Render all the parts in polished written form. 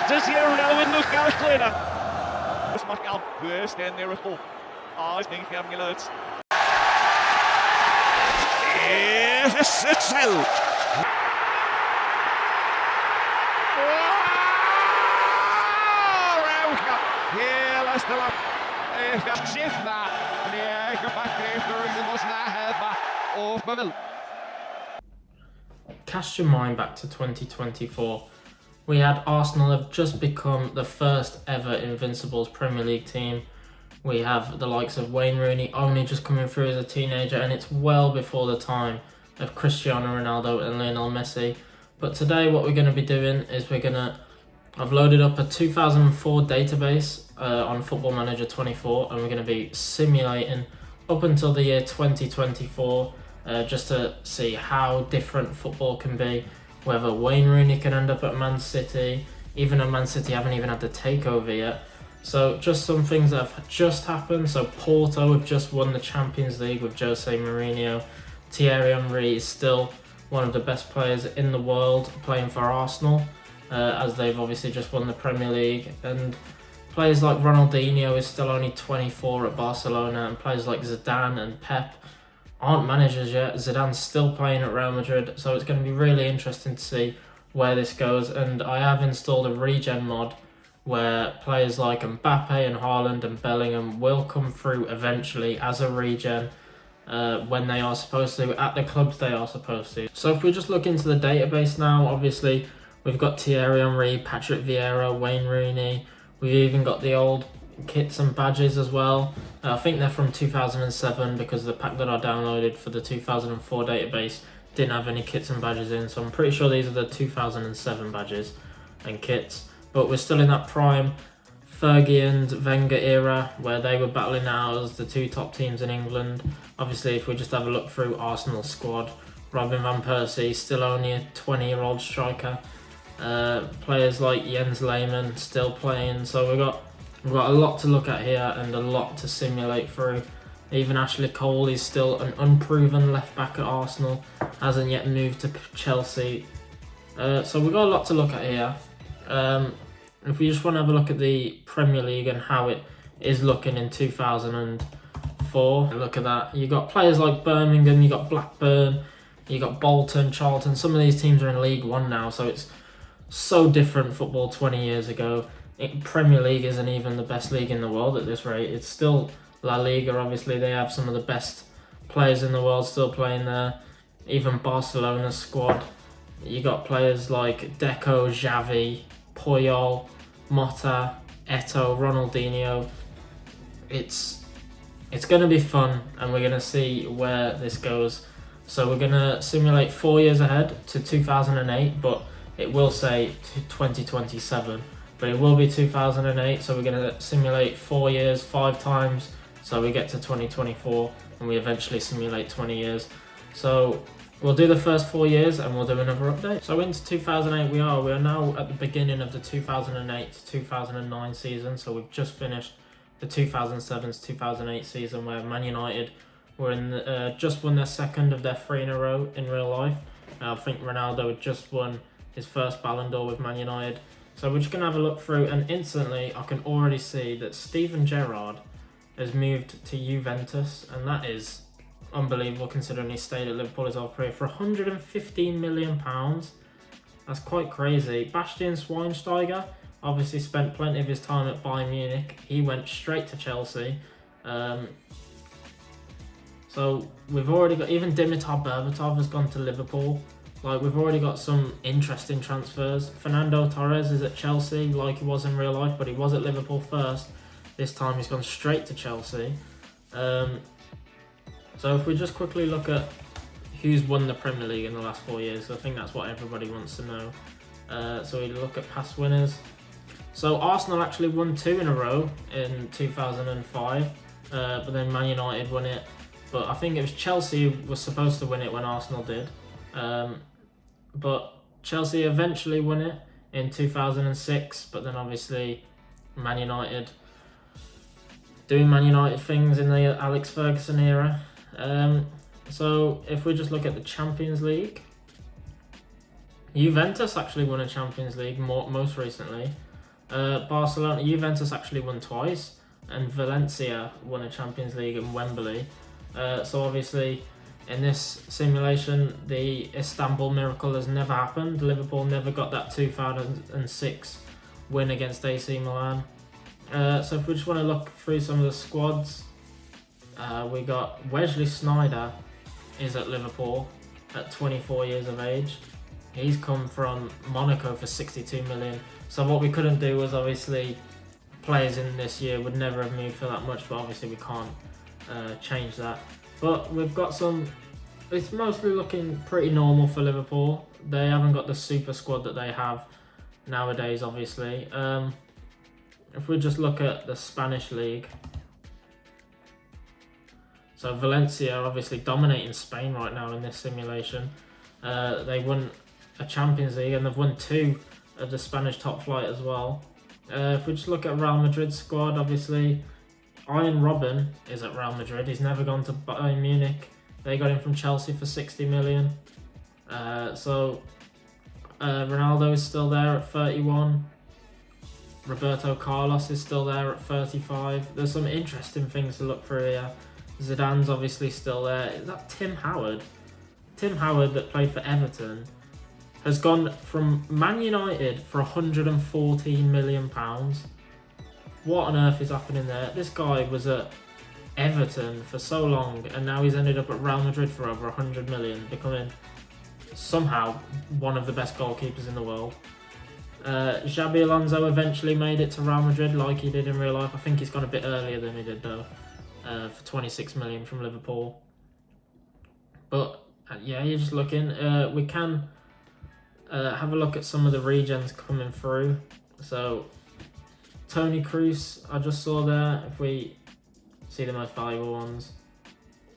Martins hier, Ronaldo nog Gareth Kleiner. Dus Marcal, geweest en miracle. Is niet gaan geluid. Is het zo? Heel lastig. Gaat zich na. Nee, gepakt heeft door de was na het maar of maar wel. Cast your mind back to 2024. We had Arsenal have just become the first ever Invincibles Premier League team. We have the likes of Wayne Rooney only just coming through as a teenager, and it's well before the time of Cristiano Ronaldo and Lionel Messi. But today what we're going to be doing is I've loaded up a 2004 database on Football Manager 24, and we're going to be simulating up until the year 2024 just to see how different football can be, whether Wayne Rooney can end up at Man City, even though Man City haven't even had the takeover yet. So just some things that have just happened. So Porto have just won the Champions League with Jose Mourinho. Thierry Henry is still one of the best players in the world playing for Arsenal, as they've obviously just won the Premier League. And players like Ronaldinho is still only 24 at Barcelona, and players like Zidane and Pep aren't managers yet. Zidane's still playing at Real Madrid, so it's going to be really interesting to see where this goes. And I have installed a regen mod where players like Mbappe and Haaland and Bellingham will come through eventually as a regen when they are supposed to, at the clubs they are supposed to. So if we just look into the database now, obviously we've got Thierry Henry, Patrick Vieira, Wayne Rooney. We've even got the old kits and badges as well. I think they're from 2007 because the pack that I downloaded for the 2004 database didn't have any kits and badges in, so I'm pretty sure these are the 2007 badges and kits. But we're still in that prime Fergie and Wenger era where they were battling out as the two top teams in England. Obviously, if we just have a look through Arsenal's squad, Robin van Persie, still only a 20-year-old striker. Players like Jens Lehmann still playing, so we've got a lot to look at here and a lot to simulate through. Even Ashley Cole is still an unproven left back at Arsenal, hasn't yet moved to Chelsea. So we've got a lot to look at here. If we just want to have a look at the Premier League and how it is looking in 2004, look at that. You got players like Birmingham, you got Blackburn, you got Bolton, Charlton. Some of these teams are in League One now, so it's so different football 20 years ago. Premier League isn't even the best league in the world at this rate. It's still La Liga, obviously. They have some of the best players in the world still playing there. Even Barcelona's squad. You got players like Deco, Xavi, Puyol, Motta, Eto'o, Ronaldinho. It's going to be fun, and we're going to see where this goes. So we're going to simulate 4 years ahead to 2008, but it will say 2027. But it will be 2008, so we're going to simulate 4 years, 5 times, so we get to 2024, and we eventually simulate 20 years. So we'll do the first 4 years, and we'll do another update. So into 2008 we are now at the beginning of the 2008 to 2009 season, so we've just finished the 2007 to 2008 season, where Man United were just won their second of their 3 in a row in real life. I think Ronaldo had just won his first Ballon d'Or with Man United. So we're just going to have a look through, and instantly I can already see that Steven Gerrard has moved to Juventus, and that is unbelievable considering he stayed at Liverpool his whole career for £115 million. That's quite crazy. Bastian Schweinsteiger obviously spent plenty of his time at Bayern Munich. He went straight to Chelsea. So we've already got, even Dimitar Berbatov has gone to Liverpool. Like, we've already got some interesting transfers. Fernando Torres is at Chelsea like he was in real life, but he was at Liverpool first. This time he's gone straight to Chelsea. So if we just quickly look at who's won the Premier League in the last 4 years, I think that's what everybody wants to know. So we look at past winners. So Arsenal actually won 2 in a row in 2005, but then Man United won it. But I think it was Chelsea who was supposed to win it when Arsenal did. But Chelsea eventually won it in 2006, but then obviously Man United doing Man United things in the Alex Ferguson era. So if we just look at the Champions League, Juventus actually won a Champions League most recently. Barcelona, Juventus actually won twice, and Valencia won a Champions League in Wembley. So obviously, in this simulation, the Istanbul miracle has never happened. Liverpool never got that 2006 win against AC Milan. So if we just want to look through some of the squads, we got Wesley Sneijder is at Liverpool at 24 years of age. He's come from Monaco for 62 million. So what we couldn't do was obviously players in this year would never have moved for that much, but obviously we can't change that. But we've got some, it's mostly looking pretty normal for Liverpool. They haven't got the super squad that they have nowadays, obviously. If we just look at the Spanish league, so Valencia are obviously dominating Spain right now in this simulation. They won a Champions League and they've won 2 of the Spanish top flight as well. If we just look at Real Madrid's squad, obviously Arjen Robben is at Real Madrid. He's never gone to Bayern Munich. They got him from Chelsea for 60 million. Ronaldo is still there at 31. Roberto Carlos is still there at 35. There's some interesting things to look through here. Zidane's obviously still there. Is that Tim Howard? Tim Howard, that played for Everton, has gone from Man United for £114 million. What on earth is happening there? This guy was at Everton for so long and now he's ended up at Real Madrid for over 100 million, becoming somehow one of the best goalkeepers in the world. Xabi Alonso eventually made it to Real Madrid like he did in real life. I think he's gone a bit earlier than he did though, for 26 million from Liverpool. But yeah, you're just looking. We can have a look at some of the regions coming through. So Toni Kroos, I just saw there, if we see the most valuable ones.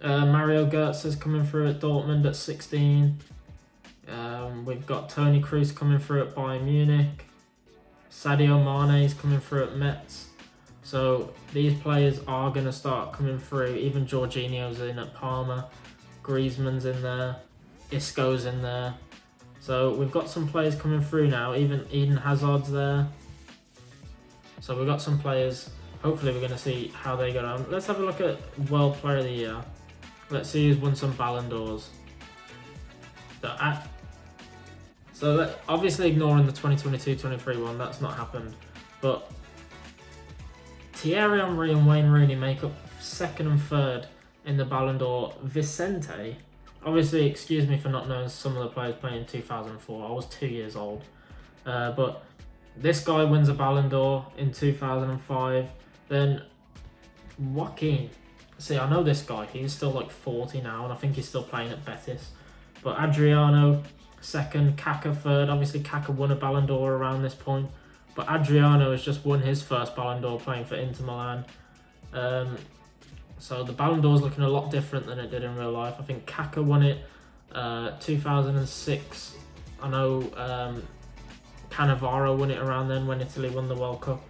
Mario Götze is coming through at Dortmund at 16. We've got Toni Kroos coming through at Bayern Munich. Sadio Mane is coming through at Metz. So these players are going to start coming through. Even Jorginho's in at Parma. Griezmann's in there. Isco's in there. So we've got some players coming through now. Even Eden Hazard's there. So we've got some players. Hopefully we're going to see how they go down. Let's have a look at World Player of the Year. Let's see who's won some Ballon d'Ors. So obviously ignoring the 2022-23 one, that's not happened. But Thierry Henry and Wayne Rooney make up 2nd and 3rd in the Ballon d'Or. Vicente, obviously excuse me for not knowing some of the players playing in 2004. I was 2 years old. But this guy wins a Ballon d'Or in 2005. Then Joaquin, see, I know this guy. He's still like 40 now, and I think he's still playing at Betis. But Adriano, 2nd, Kaká 3rd. Obviously, Kaká won a Ballon d'Or around this point. But Adriano has just won his first Ballon d'Or playing for Inter Milan. So the Ballon d'Or is looking a lot different than it did in real life. I think Kaká won it 2006. I know Cannavaro won it around then when Italy won the World Cup.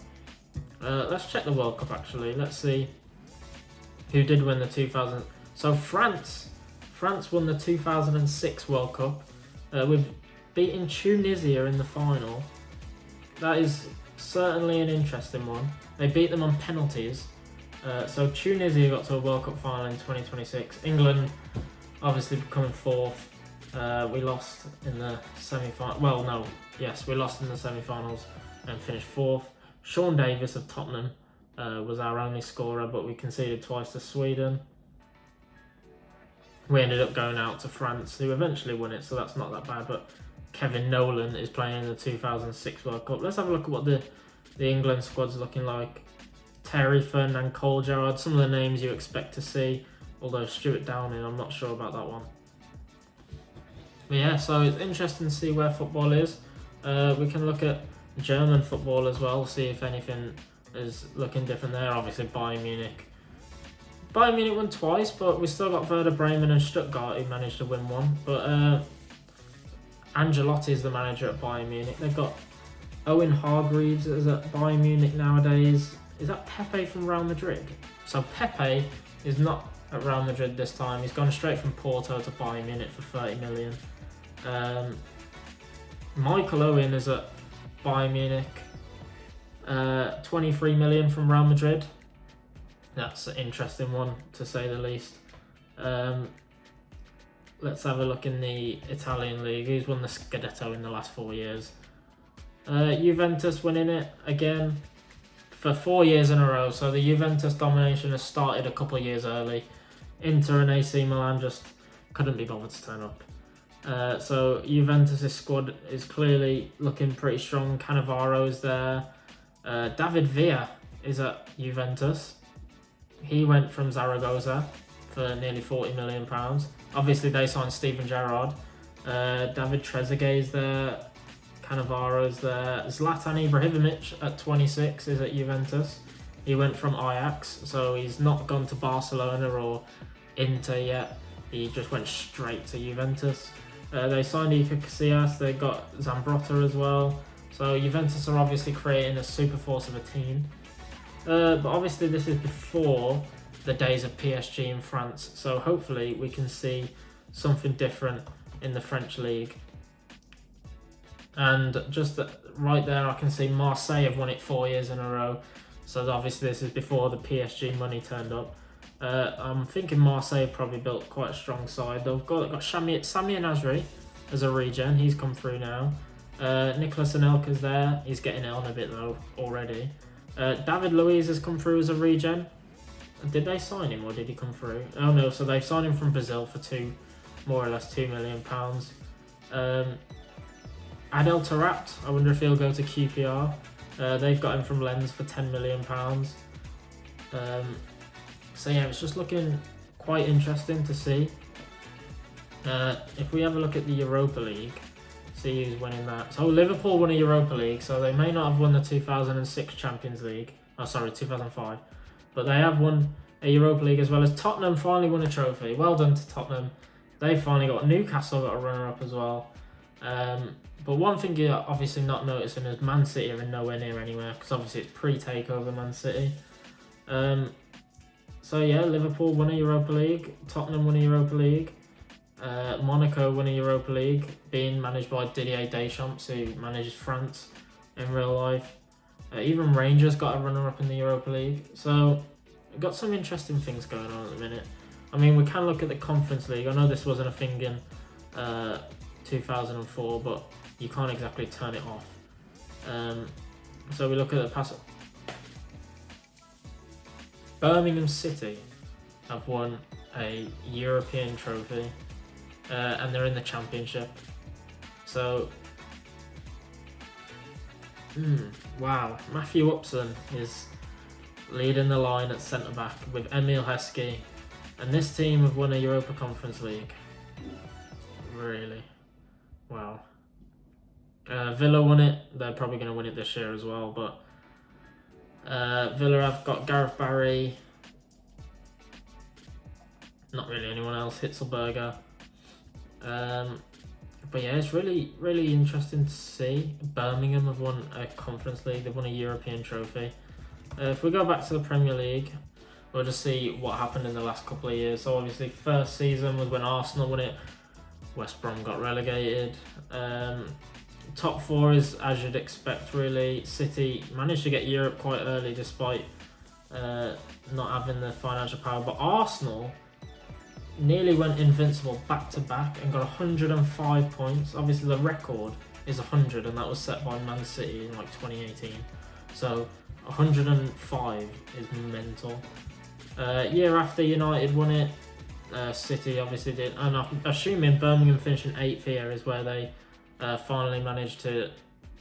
Let's check the World Cup actually. Let's see who did win the 2000. So France won the 2006 World Cup. We've beaten Tunisia in the final. That is certainly an interesting one. They beat them on penalties. So Tunisia got to a World Cup final in 2026. England obviously becoming 4th. We lost in the semi-final. Well, no, yes, we lost in the semi-finals and finished 4th. Sean Davis of Tottenham was our only scorer, but we conceded twice to Sweden. We ended up going out to France, who eventually won it, so that's not that bad. But Kevin Nolan is playing in the 2006 World Cup. Let's have a look at what the England squad's looking like. Terry, Ferdinand, Cole, Gerrard, some of the names you expect to see. Although Stuart Downing, I'm not sure about that one. But yeah, so it's interesting to see where football is. We can look at German football as well, see if anything is looking different there. Obviously Bayern Munich. Bayern Munich won twice, but we still got Werder Bremen and Stuttgart who managed to win one. But Ancelotti is the manager at Bayern Munich. They've got Owen Hargreaves is at Bayern Munich nowadays. Is that Pepe from Real Madrid? So Pepe is not at Real Madrid this time. He's gone straight from Porto to Bayern Munich for 30 million. Michael Owen is at Bayern Munich. 23 million from Real Madrid. That's an interesting one, to say the least. Let's have a look in the Italian league. Who's won the Scudetto in the last 4 years? Juventus winning it again for 4 years in a row. So the Juventus domination has started a couple of years early. Inter and AC Milan just couldn't be bothered to turn up. So Juventus' squad is clearly looking pretty strong. Cannavaro's there. David Villa is at Juventus. He went from Zaragoza for nearly £40 million. Obviously, they signed Steven Gerrard. David Trezeguet's there. Cannavaro's there. Zlatan Ibrahimovic at 26 is at Juventus. He went from Ajax, so he's not gone to Barcelona or Inter yet. He just went straight to Juventus. They signed Iker Casillas. They got Zambrotta as well. So Juventus are obviously creating a super force of a team. But obviously this is before the days of PSG in France. So hopefully we can see something different in the French league. And just right there I can see Marseille have won it 4 years in a row. So obviously this is before the PSG money turned up. I'm thinking Marseille probably built quite a strong side. They've got Sami Nasri as a regen. He's come through now. Nicolas Anelka's there. He's getting it on a bit though already. David Luiz has come through as a regen. Did they sign him or did he come through? Oh no, so they've signed him from Brazil for more or less £2 million. Adel Taarabt, I wonder if he'll go to QPR. They've got him from Lens for £10 million. So yeah, it's just looking quite interesting to see. If we have a look at the Europa League, see who's winning that. So Liverpool won a Europa League, so they may not have won the 2006 Champions League. Oh, sorry, 2005. But they have won a Europa League as well as Tottenham finally won a trophy. Well done to Tottenham. They finally got Newcastle got a runner-up as well. But one thing you're obviously not noticing is Man City are nowhere near anywhere because obviously it's pre-takeover Man City. So yeah, Liverpool won a Europa League. Tottenham won a Europa League. Monaco won a Europa League, being managed by Didier Deschamps, who manages France in real life. Even Rangers got a runner-up in the Europa League. So, we've got some interesting things going on at the minute. I mean, we can look at the Conference League. I know this wasn't a thing in 2004, but you can't exactly turn it off. So we look at the past. Birmingham City have won a European trophy. And they're in the Championship. So, wow. Matthew Upson is leading the line at centre-back with Emil Heskey. And this team have won a Europa Conference League. Really? Wow. Villa won it. They're probably going to win it this year as well. But Villa have got Gareth Barry. Not really anyone else. Hitzelberger. But yeah, it's really, really interesting to see. Birmingham have won a Conference League. They've won a European trophy. If we go back to the Premier League, we'll just see what happened in the last couple of years. So obviously, first season was when Arsenal won it. West Brom got relegated. Top four is as you'd expect, really. City managed to get Europe quite early despite not having the financial power. But Arsenal nearly went invincible back-to-back and got 105 points. Obviously, the record is 100, and that was set by Man City in like 2018. So 105 is mental. Year after United won it, City obviously did, and I'm assuming Birmingham finishing 8th here is where they finally managed to,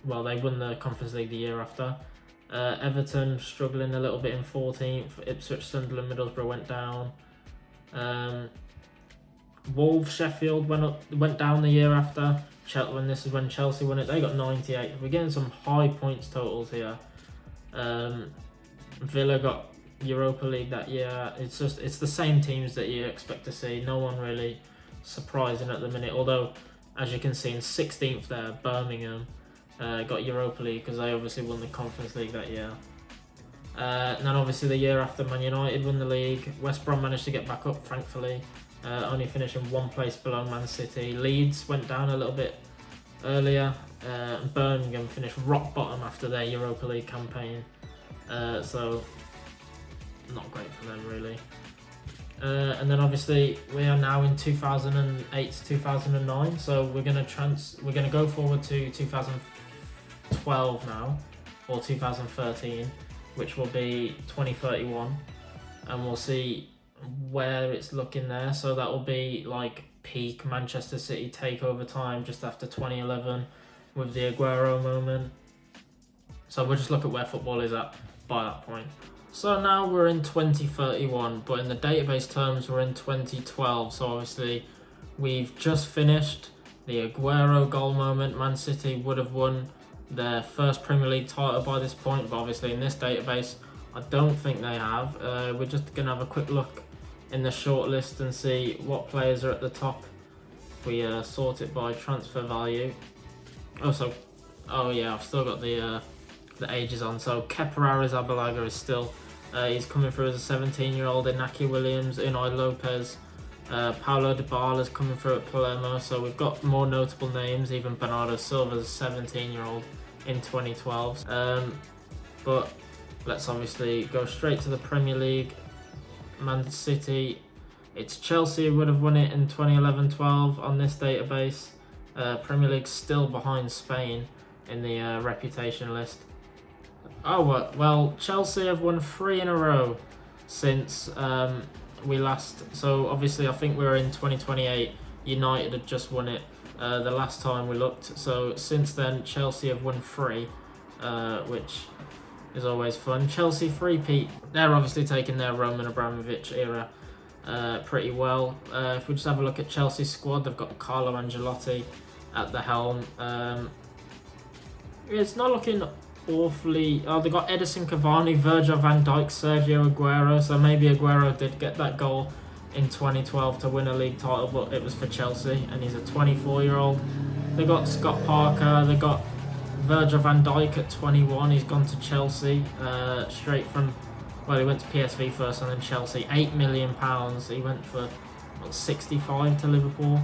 well, they won the Conference League the year after. Everton struggling a little bit in 14th, Ipswich, Sunderland, Middlesbrough went down. Wolves, Sheffield went down the year after. When this is when Chelsea won it, they got 98. We're getting some high points totals here. Villa got Europa League that year. It's the same teams that you expect to see. No one really surprising at the minute. Although, as you can see in 16th there, Birmingham got Europa League because they obviously won the Conference League that year. And then obviously the year after, Man United won the league. West Brom managed to get back up, thankfully. Only finishing one place below Man City. Leeds went down a little bit earlier. Birmingham finished rock bottom after their Europa League campaign, so not great for them really. And then obviously we are now in 2008 to 2009, so we're gonna go forward to 2012 now, or 2013, which will be 2031, and we'll see where it's looking there. So that will be like peak Manchester City takeover time just after 2011 with the Aguero moment. So we'll just look at where football is at by that point. So now we're in 2031, but in the database terms we're in 2012. So obviously we've just finished the Aguero goal moment. Man City would have won their first Premier League title by this point, but obviously in this database I don't think they have. We're just going to have a quick look in the shortlist and see what players are at the top. If we sort it by transfer value. Oh yeah, I've still got the ages on. So Kepa Arrizabalaga is still, he's coming through as a 17-year-old. Inaki Williams, Unai Lopez, Paulo Dybala's coming through at Palermo. So we've got more notable names. Even Bernardo Silva's a 17-year-old in 2012. But let's obviously go straight to the Premier League. Man City, it's Chelsea who would have won it in 2011-12 on this database. Premier League still behind Spain in the reputation list. Oh well, Chelsea have won 3 in a row since we last. So obviously I think we were in 2028. United had just won it the last time we looked. So since then Chelsea have won 3, which is always fun. Chelsea three-peat. They're obviously taking their Roman Abramovich era pretty well. If we just have a look at Chelsea's squad, they've got Carlo Ancelotti at the helm. It's not looking awfully. Oh, they got Edison Cavani, Virgil van Dijk, Sergio Aguero. So maybe Aguero did get that goal in 2012 to win a league title, but it was for Chelsea, and he's a 24-year-old. They got Scott Parker. They got Virgil van Dijk at 21. He's gone to Chelsea straight from. Well, he went to PSV first and then Chelsea. £8 million. He went for 65 to Liverpool.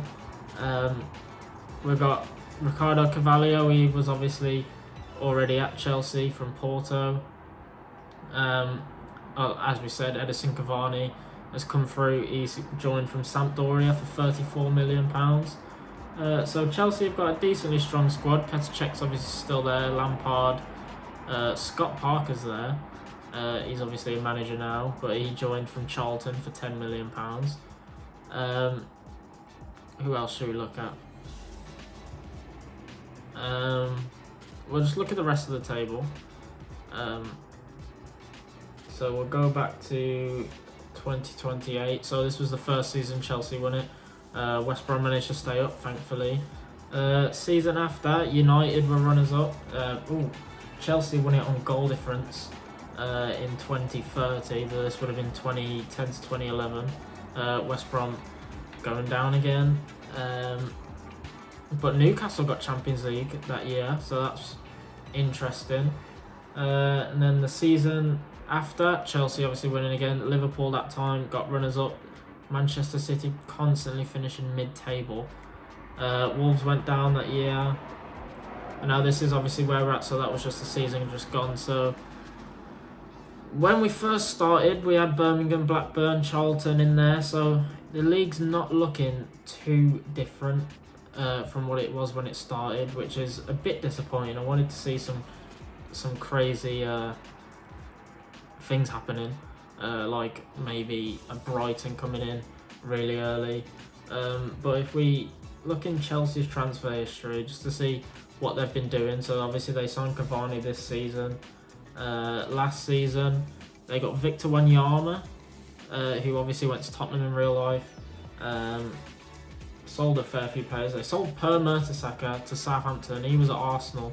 We've got Ricardo Carvalho. He was obviously already at Chelsea from Porto. As we said, Edison Cavani has come through. He's joined from Sampdoria for £34 million. So Chelsea have got a decently strong squad. Petr Cech's obviously still there. Lampard. Scott Parker's there. He's obviously a manager now, but he joined from Charlton for £10 million. Who else should we look at? We'll just look at the rest of the table. So we'll go back to 2028. So this was the first season Chelsea won it. West Brom managed to stay up, thankfully. Season after, United were runners-up. Chelsea won it on goal difference in 2030. This would have been 2010 to 2011. West Brom going down again. But Newcastle got Champions League that year, so that's interesting. And then the season after, Chelsea obviously winning again. Liverpool that time got runners-up. Manchester City constantly finishing mid-table. Wolves went down that year. And now this is obviously where we're at, so that was just the season just gone. So when we first started, we had Birmingham, Blackburn, Charlton in there. So the league's not looking too different from what it was when it started, which is a bit disappointing. I wanted to see some crazy things happening. Like maybe a Brighton coming in really early. But if we look in Chelsea's transfer history just to see what they've been doing, so obviously they signed Cavani this season. Last season they got Victor Wanyama, who obviously went to Tottenham in real life. Sold a fair few players. They sold Per Mertesacker to Southampton. He was at Arsenal.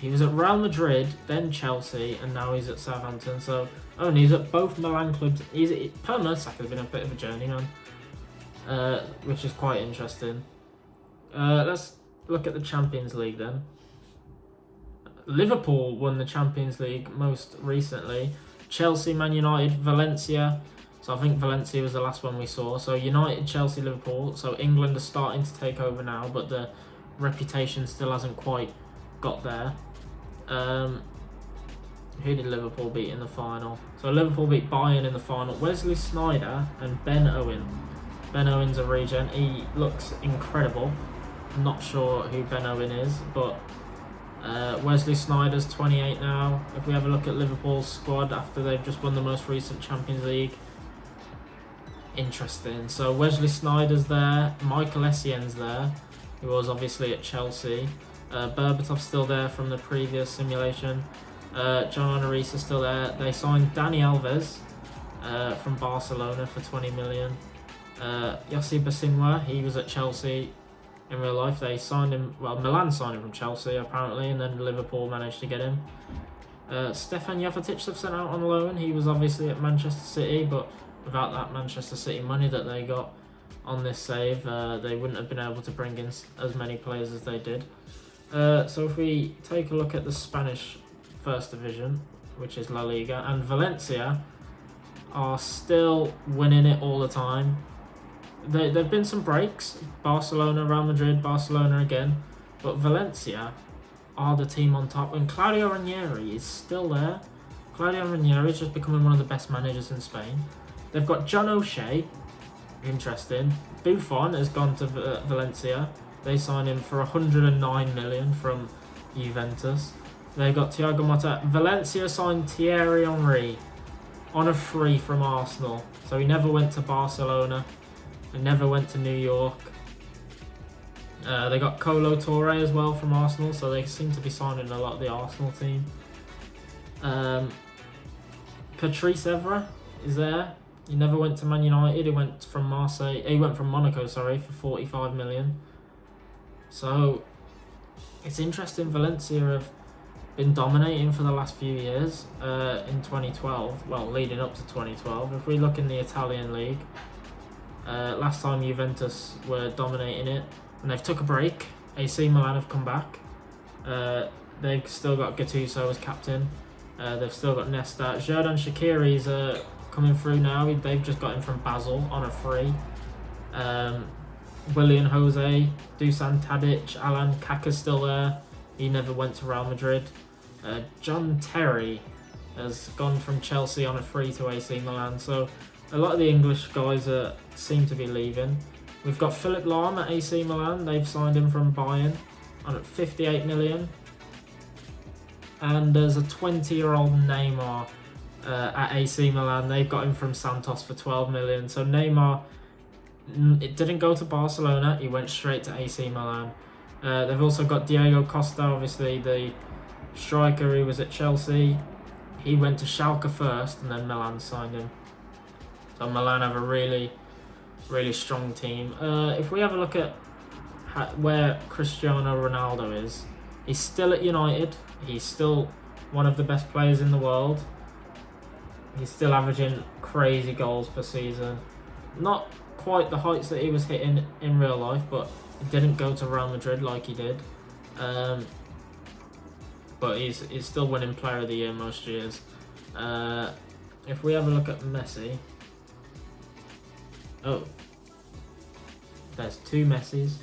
He was at Real Madrid, then Chelsea, and now he's at Southampton. So, and he's at both Milan clubs. Per Mertesacker's been a bit of a journeyman, which is quite interesting. Let's look at the Champions League then. Liverpool won the Champions League most recently. Chelsea, Man United, Valencia. So I think Valencia was the last one we saw. So United, Chelsea, Liverpool. So England are starting to take over now, but the reputation still hasn't quite got there. Who did Liverpool beat in the final? So Liverpool beat Bayern in the final. Wesley Sneijder and Ben Owen. Ben Owen's a regen. He looks incredible. I'm not sure who Ben Owen is, but Wesley Sneijder's 28 now. If we have a look at Liverpool's squad after they've just won the most recent Champions League, interesting. So Wesley Sneijder's there. Michael Essien's there, who was obviously at Chelsea. Berbatov's still there from the previous simulation. John Reese is still there. They signed Dani Alves from Barcelona for 20 million. Yossi Basinwa, he was at Chelsea in real life. They signed him, well, Milan signed him from Chelsea apparently, and then Liverpool managed to get him. Stefan Jovetic they've sent out on loan. He was obviously at Manchester City, but without that Manchester City money that they got on this save, they wouldn't have been able to bring in as many players as they did. So if we take a look at the Spanish First Division, which is La Liga, and Valencia are still winning it all the time. There've been some breaks, Barcelona, Real Madrid, Barcelona again, but Valencia are the team on top, and Claudio Ranieri is still there. Claudio Ranieri is just becoming one of the best managers in Spain. They've got John O'Shea, interesting. Buffon has gone to Valencia. They signed him for 109 million from Juventus. They got Thiago Motta. Valencia signed Thierry Henry on a free from Arsenal. So he never went to Barcelona. He never went to New York. They got Kolo Touré as well from Arsenal. So they seem to be signing a lot of the Arsenal team. Patrice Evra is there. He never went to Man United. He went from Marseille. He went from Monaco, sorry, for 45 million. So it's interesting. Valencia have been dominating for the last few years. In 2012, well, leading up to 2012. If we look in the Italian league, last time Juventus were dominating it, and they've took a break. AC Milan have come back. They've still got Gattuso as captain. They've still got Nesta. Xherdan Shaqiri's coming through now. They've just got him from Basel on a free. Willian Jose, Dusan Tadic, Alan Kaka's still there. He never went to Real Madrid. John Terry has gone from Chelsea on a free to AC Milan. So a lot of the English guys seem to be leaving. We've got Philip Lahm at AC Milan. They've signed him from Bayern on 58 million. And there's a 20-year-old Neymar at AC Milan. They've got him from Santos for 12 million. So Neymar, it didn't go to Barcelona. He went straight to AC Milan. They've also got Diego Costa, obviously the striker who was at Chelsea. He went to Schalke first, and then Milan signed him. So Milan have a really, really strong team. If we have a look at where Cristiano Ronaldo is, he's still at United. He's still one of the best players in the world. He's still averaging crazy goals per season. Not quite the heights that he was hitting in real life, but he didn't go to Real Madrid like he did. But he's still winning Player of the Year most years. If we have a look at Messi, oh, there's two Messis.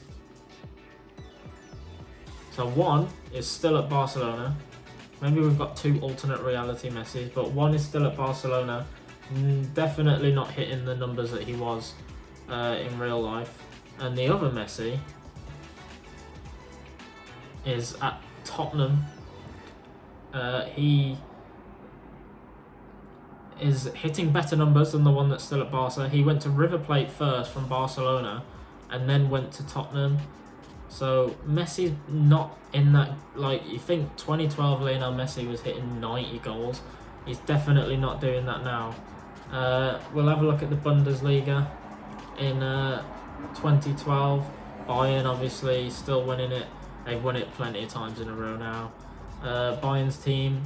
So one is still at Barcelona. Maybe we've got two alternate reality Messis, but one is still at Barcelona. Definitely not hitting the numbers that he was in real life. And the other Messi is at Tottenham. He is hitting better numbers than the one that's still at Barca. He went to River Plate first from Barcelona and then went to Tottenham. So Messi's not in that, like, you think 2012 Lionel Messi was hitting 90 goals. He's definitely not doing that now. We'll have a look at the Bundesliga in 2012. Bayern obviously still winning it. They've won it plenty of times in a row now. Bayern's team.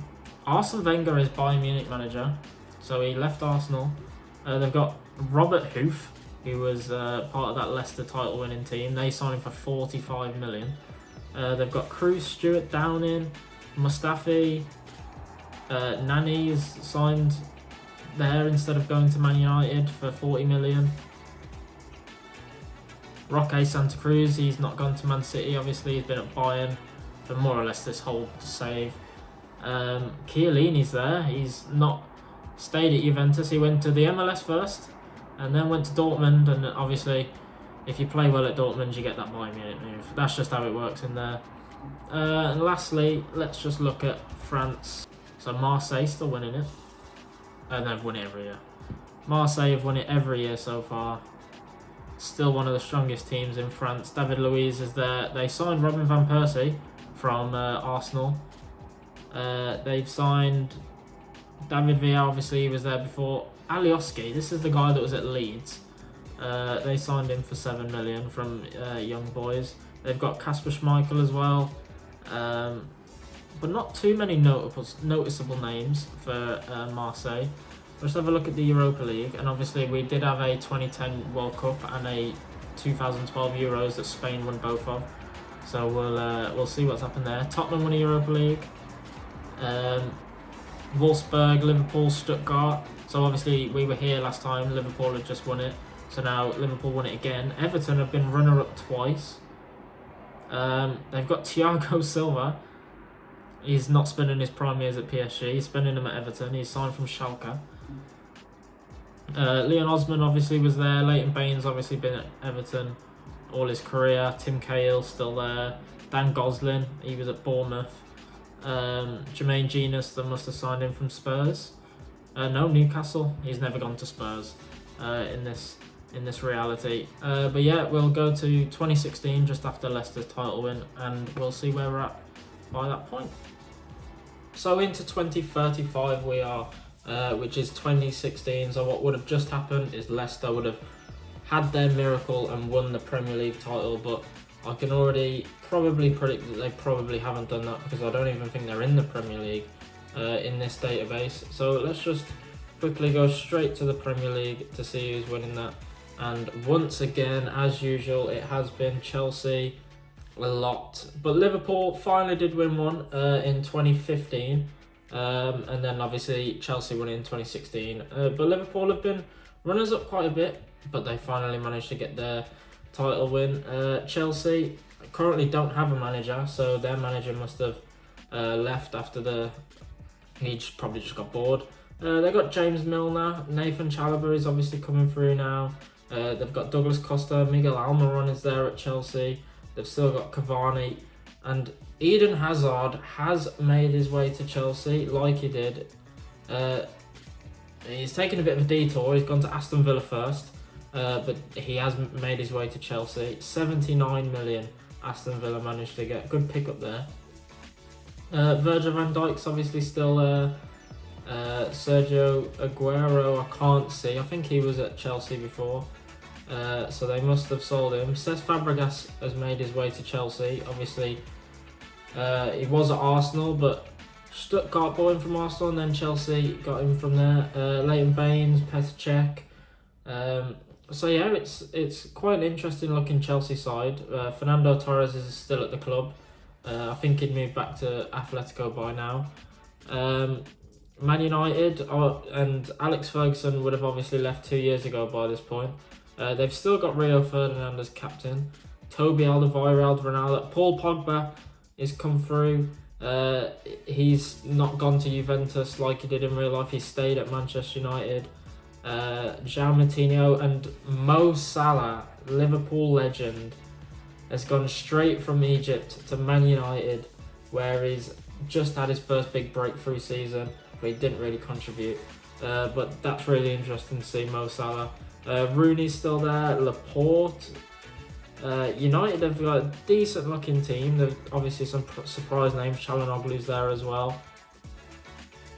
Arsene Wenger is Bayern Munich manager, so he left Arsenal. They've got Robert Huth, who was part of that Leicester title winning team. They signed him for 45 million. They've got Cruz, Stuart Downing, Mustafi. Nani is signed there instead of going to Man United for 40 million. Roque Santa Cruz, he's not gone to Man City, obviously, he's been at Bayern for more or less this whole save. Chiellini's there, he's not stayed at Juventus, he went to the MLS first, and then went to Dortmund, and obviously, if you play well at Dortmund, you get that Bayern Munich move. That's just how it works in there. And lastly, let's just look at France. So Marseille still winning it, and they've won it every year. Marseille have won it every year so far. Still one of the strongest teams in France. David Luiz is there. They signed Robin van Persie from Arsenal. They've signed David Villa, obviously he was there before. Alioski, this is the guy that was at Leeds. They signed him for 7 million from Young Boys. They've got Kasper Schmeichel as well. But not too many noticeable names for Marseille. Let's have a look at the Europa League, and obviously we did have a 2010 World Cup and a 2012 Euros that Spain won both of. So we'll see what's happened there. Tottenham won the Europa League. Wolfsburg, Liverpool, Stuttgart. So obviously we were here last time. Liverpool had just won it, so now Liverpool won it again. Everton have been runner-up twice. They've got Thiago Silva. He's not spending his prime years at PSG. He's spending them at Everton. He's signed from Schalke. Leon Osman obviously was there. Leighton Baines obviously been at Everton all his career. Tim Cahill still there. Dan Gosling, he was at Bournemouth. Jermaine Genius, they must have signed him from Spurs. No, Newcastle. He's never gone to Spurs in this reality. But yeah, we'll go to 2016 just after Leicester's title win, and we'll see where we're at by that point. So into 2035 we are, which is 2016. So what would have just happened is Leicester would have had their miracle and won the Premier League title, but I can already probably predict that they probably haven't done that, because I don't even think they're in the Premier League in this database. So let's just quickly go straight to the Premier League to see who's winning that. And once again, as usual, it has been Chelsea a lot, but Liverpool finally did win one in 2015, and then obviously Chelsea won it in 2016. But Liverpool have been runners up quite a bit, but they finally managed to get their title win. Chelsea currently don't have a manager, so their manager must have left after he probably just got bored. They got James Milner. Nathan Chalobah is obviously coming through now. They've got Douglas Costa. Miguel Almiron is there at Chelsea. They've still got Cavani, and Eden Hazard has made his way to Chelsea like he did. He's taken a bit of a detour. He's gone to Aston Villa first, but he has made his way to Chelsea. 79 million Aston Villa managed to get. Good pickup there. Virgil van Dijk's obviously still there. Sergio Aguero, I can't see. I think he was at Chelsea before. So they must have sold him. Cesc Fabregas has made his way to Chelsea. Obviously, he was at Arsenal, but Stuttgart bought him from Arsenal, and then Chelsea got him from there. Leighton Baines, Petr Cech. So yeah, it's quite an interesting looking Chelsea side. Fernando Torres is still at the club. I think he'd moved back to Atletico by now. Man United and Alex Ferguson would have obviously left 2 years ago by this point. They've still got Rio Ferdinand as captain. Toby Alderweireld, Ronaldo, Paul Pogba is come through. He's not gone to Juventus like he did in real life. He stayed at Manchester United. João Moutinho and Mo Salah, Liverpool legend, has gone straight from Egypt to Man United, where he's just had his first big breakthrough season, but he didn't really contribute. But that's really interesting to see Mo Salah. Rooney's still there. Laporte. United have got a decent looking team. There's obviously some surprise names. Çalhanoğlu's there as well.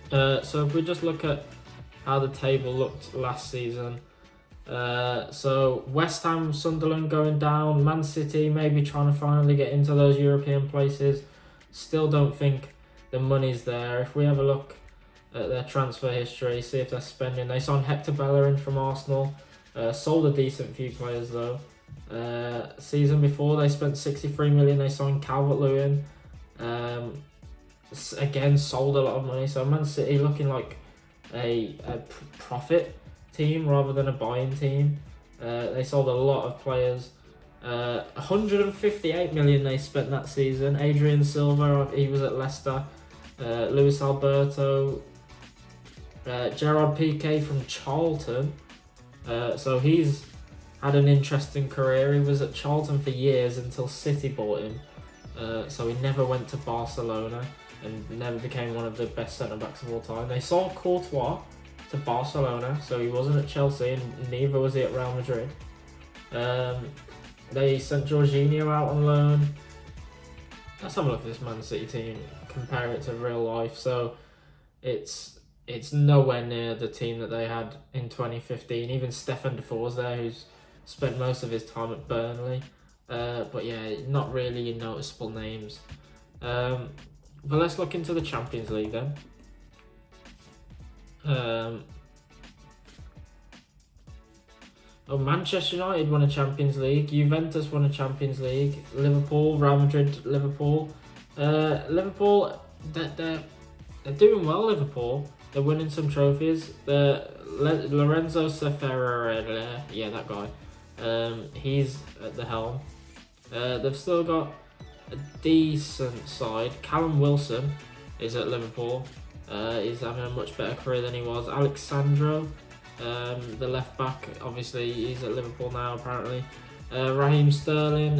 So if we just look at how the table looked last season. So West Ham, Sunderland going down. Man City maybe trying to finally get into those European places. Still don't think the money's there. If we have a look at their transfer history, see if they're spending. They signed Hector Bellerin from Arsenal. Sold a decent few players though. Season before they spent 63 million. They signed Calvert-Lewin. Again, sold a lot of money. So Man City looking like a profit team rather than a buying team. They sold a lot of players. 158 million they spent that season. Adrian Silva, he was at Leicester. Luis Alberto, Gerard Piqué from Charlton. So he's had an interesting career. He was at Charlton for years until City bought him. So he never went to Barcelona and never became one of the best centre-backs of all time. They sold Courtois to Barcelona, so he wasn't at Chelsea and neither was he at Real Madrid. They sent Jorginho out on loan. Let's have a look at this Man City team, compare it to real life. So it's nowhere near the team that they had in 2015. Even Stefan Defoe's there, who's spent most of his time at Burnley. But yeah, not really noticeable names. But let's look into the Champions League then. Manchester United won a Champions League. Juventus won a Champions League. Liverpool, Real Madrid, Liverpool. Liverpool, they're doing well. Liverpool, they're winning some trophies. Lorenzo Seferovic, yeah, that guy. He's at the helm. They've still got a decent side. Callum Wilson is at Liverpool. He's having a much better career than he was. Alexandro, the left back, obviously he's at Liverpool now apparently. Raheem Sterling,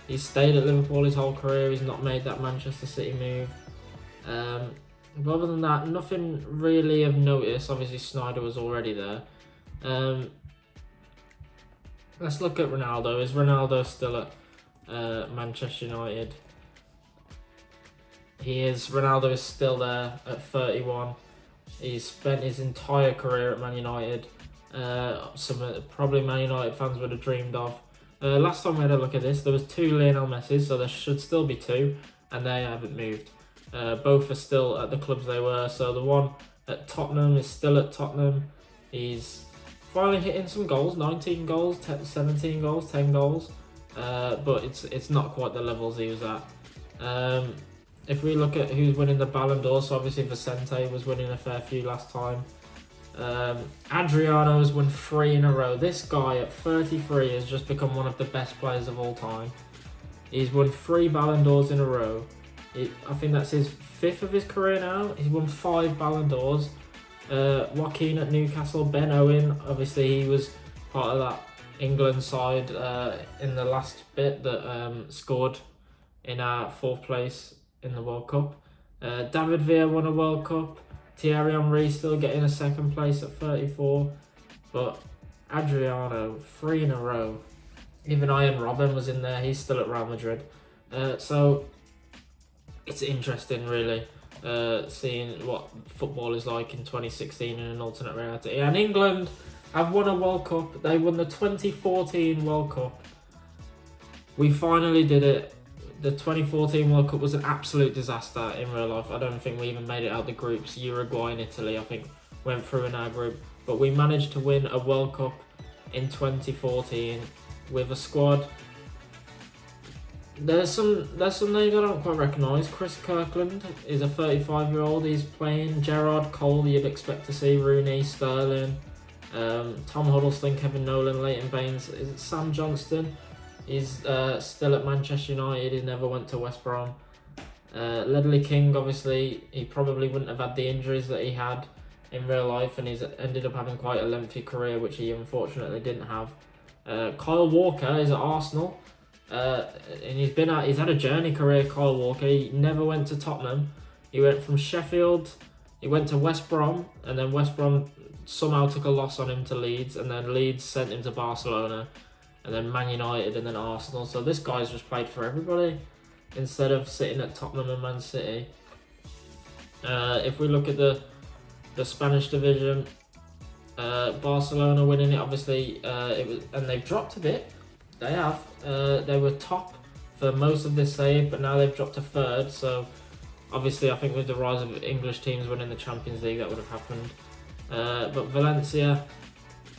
he's stayed at Liverpool his whole career. He's not made that Manchester City move. But other than that, nothing really of notice. Obviously Sneijder was already there. Let's look at Ronaldo. Is Ronaldo still at Manchester United? He is. Ronaldo is still there at 31. He's spent his entire career at Man United. Probably Man United fans would have dreamed of. Last time we had a look at this, there was 2 Lionel Messis, so there should still be 2, and they haven't moved. Both are still at the clubs they were. So the one at Tottenham is still at Tottenham. He's finally hitting some goals, 19 goals, 17 goals, 10 goals. But it's not quite the levels he was at. If we look at who's winning the Ballon d'Or, so obviously Vicente was winning a fair few last time. Adriano has won 3 in a row. This guy at 33 has just become one of the best players of all time. He's won 3 Ballon d'Ors in a row. I think that's his 5th of his career now. He's won 5 Ballon d'Ors. Joaquin at Newcastle, Ben Owen, obviously he was part of that England side in the last bit that scored in our 4th place in the World Cup. David Villa won a World Cup. Thierry Henry still getting a 2nd place at 34. But Adriano, 3 in a row. Even Ian Robben was in there. He's still at Real Madrid. So it's interesting, really, seeing what football is like in 2016 in an alternate reality. And England have won a World Cup. They won the 2014 World Cup. We finally did it. The 2014 World Cup was an absolute disaster in real life. I don't think we even made it out the groups. Uruguay and Italy, I think, went through in our group. But we managed to win a World Cup in 2014 with a squad. There's some names I don't quite recognise. Chris Kirkland is a 35-year-old. He's playing. Gerrard Cole, you'd expect to see. Rooney, Sterling, Tom Huddleston, Kevin Nolan, Leighton Baines. Is it Sam Johnston? He's still at Manchester United. He never went to West Brom. Ledley King, obviously, he probably wouldn't have had the injuries that he had in real life, and he's ended up having quite a lengthy career, which he unfortunately didn't have. Kyle Walker is at Arsenal. And he's had a journey career, Kyle Walker. He never went to Tottenham. He went from Sheffield, he went to West Brom, and then West Brom somehow took a loss on him to Leeds, and then Leeds sent him to Barcelona, and then Man United, and then Arsenal. So this guy's just played for everybody instead of sitting at Tottenham and Man City. If we look at the Spanish division, Barcelona winning it, obviously, and they've dropped a bit. They have. They were top for most of this save, but now they've dropped to 3rd. So obviously, I think with the rise of English teams winning the Champions League, that would have happened. But Valencia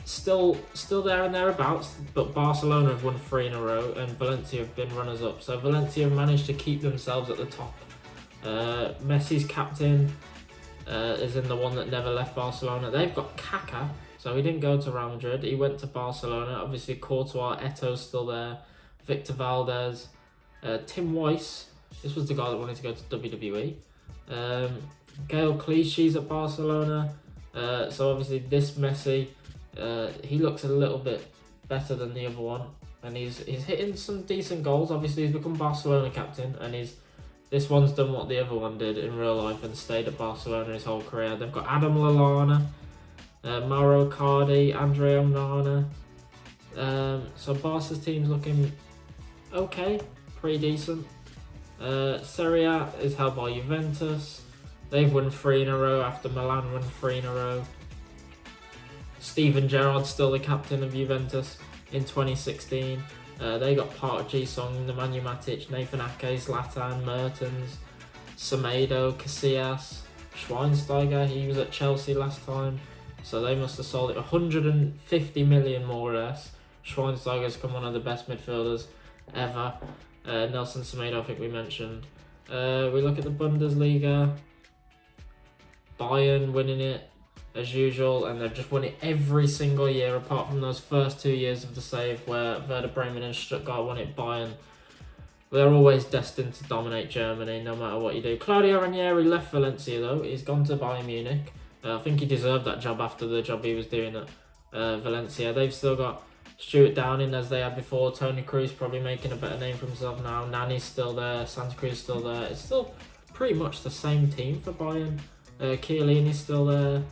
still there and thereabouts. But Barcelona have won 3 in a row, and Valencia have been runners-up. So Valencia have managed to keep themselves at the top. Messi's captain is in the one that never left Barcelona. They've got Kaká, So he didn't go to Real Madrid. He went to Barcelona. Obviously, Courtois, Eto's still there. Victor Valdez, Tim Weiss. This was the guy that wanted to go to WWE. Gael Clichy's at Barcelona. So obviously this Messi, he looks a little bit better than the other one, and he's hitting some decent goals. Obviously he's become Barcelona captain, and this one's done what the other one did in real life and stayed at Barcelona his whole career. They've got Adam Lallana, Mauro Icardi, Andre Onana. So Barca's team's looking okay, pretty decent. Serie A is held by Juventus. They've won 3 in a row after Milan won 3 in a row. Steven Gerrard's still the captain of Juventus in 2016. They got part of Ji-sung, Nemanja Matic, Nathan Ake, Zlatan, Mertens, Semedo, Casillas, Schweinsteiger. He was at Chelsea last time, so they must have sold it 150 million more or less. Schweinsteiger's become one of the best midfielders ever. Nelson Semedo, I think we mentioned. We look at the Bundesliga. Bayern winning it as usual, and they've just won it every single year apart from those first 2 years of the save where Werder Bremen and Stuttgart won it. Bayern, they're always destined to dominate Germany no matter what you do. Claudio Ranieri left Valencia though. He's gone to Bayern Munich. I think he deserved that job after the job he was doing at Valencia. They've still got Stuart Downing as they had before. Tony Cruz probably making a better name for himself now. Nani's still there. Santa Cruz still there. It's still pretty much the same team for Bayern. Chiellini's still there.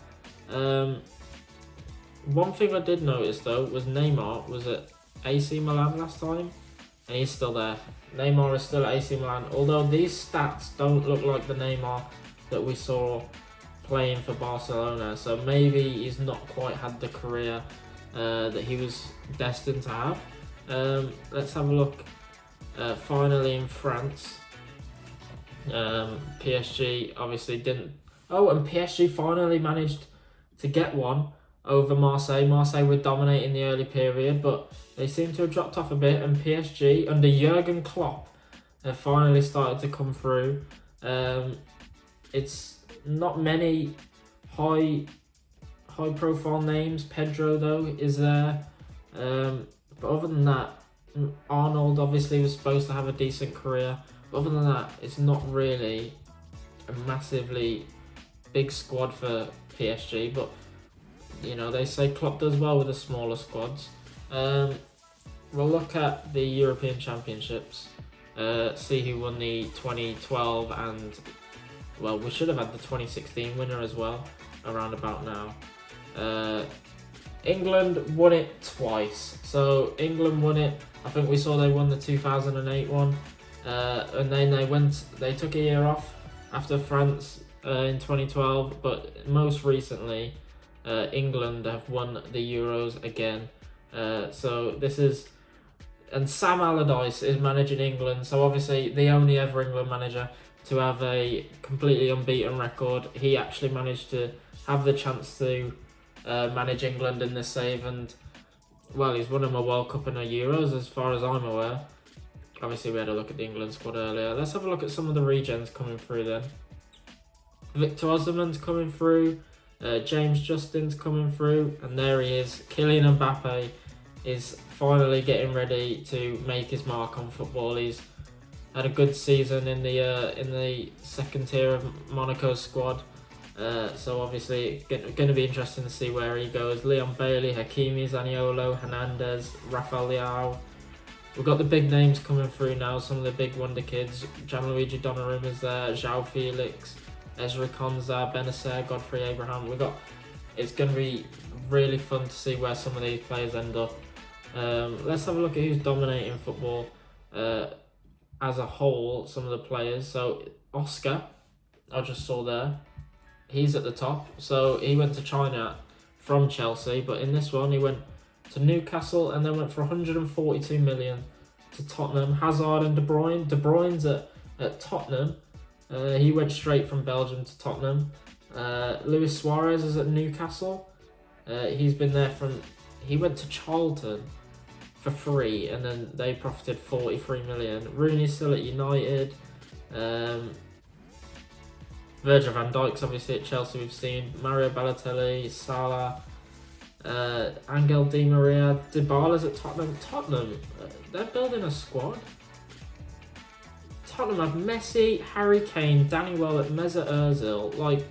One thing I did notice though was Neymar was at AC Milan last time, and he's still there. Neymar is still at AC Milan, although these stats don't look like the Neymar that we saw playing for Barcelona, so maybe he's not quite had the career that he was destined to have. Let's have a look. Finally in France, PSG obviously didn't. Oh, and PSG finally managed to get one over Marseille. Marseille were dominating the early period, but they seem to have dropped off a bit, and PSG under Jurgen Klopp have finally started to come through. It's not many high profile names. Pedro though is there, but other than that, Arnold obviously was supposed to have a decent career, but other than that, it's not really a massively big squad for PSG. But you know, they say Klopp does well with the smaller squads. We'll look at the European Championships, see who won the 2012 and, well, we should have had the 2016 winner as well around about now. England won it twice. So England won it, I think we saw they won the 2008 one, and then they took a year off after France in 2012, but most recently England have won the Euros again. So this is, and Sam Allardyce is managing England, so obviously the only ever England manager to have a completely unbeaten record. He actually managed to have the chance to manage England in this save, and well, he's won them a World Cup and a Euros as far as I'm aware. Obviously we had a look at the England squad earlier. Let's have a look at some of the regens coming through then. Victor Osimhen's coming through, James Justin's coming through, and there he is. Kylian Mbappe is finally getting ready to make his mark on football. He's had a good season in the second tier of Monaco's squad, so obviously going to be interesting to see where he goes. Leon Bailey, Hakimi, Zaniolo, Hernandez, Rafael Leao. We've got the big names coming through now, some of the big wonder kids. Gianluigi Donnarumma's there, João Felix, Ezra Konsa, Benacer, Godfrey Abraham. It's going to be really fun to see where some of these players end up. Let's have a look at who's dominating football as a whole, some of the players. So Oscar, I just saw there, he's at the top. So he went to China from Chelsea, but in this one he went to Newcastle and then went for 142 million to Tottenham. Hazard and De Bruyne. De Bruyne's at Tottenham. He went straight from Belgium to Tottenham. Luis Suarez is at Newcastle. He's been there he went to Charlton for free, and then they profited 43 million. Rooney's still at United. Virgil van Dijk's obviously at Chelsea, we've seen. Mario Balotelli, Salah. Angel Di Maria, Dybala's at Tottenham. They're building a squad. Tottenham have Messi, Harry Kane, Danny Welbeck, Mesut Ozil. Like,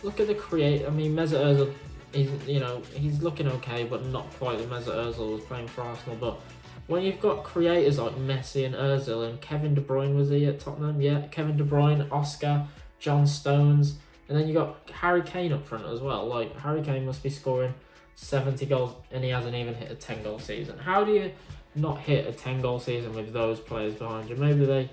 look at the I mean, Mesut Ozil, he's looking okay, but not quite as Mesut Ozil was playing for Arsenal. But when you've got creators like Messi and Ozil and Kevin De Bruyne, was he at Tottenham? Yeah, Kevin De Bruyne, Oscar, John Stones, and then you got Harry Kane up front as well. Like, Harry Kane must be scoring 70 goals and he hasn't even hit a 10-goal season. How do you not hit a 10-goal season with those players behind you? Maybe they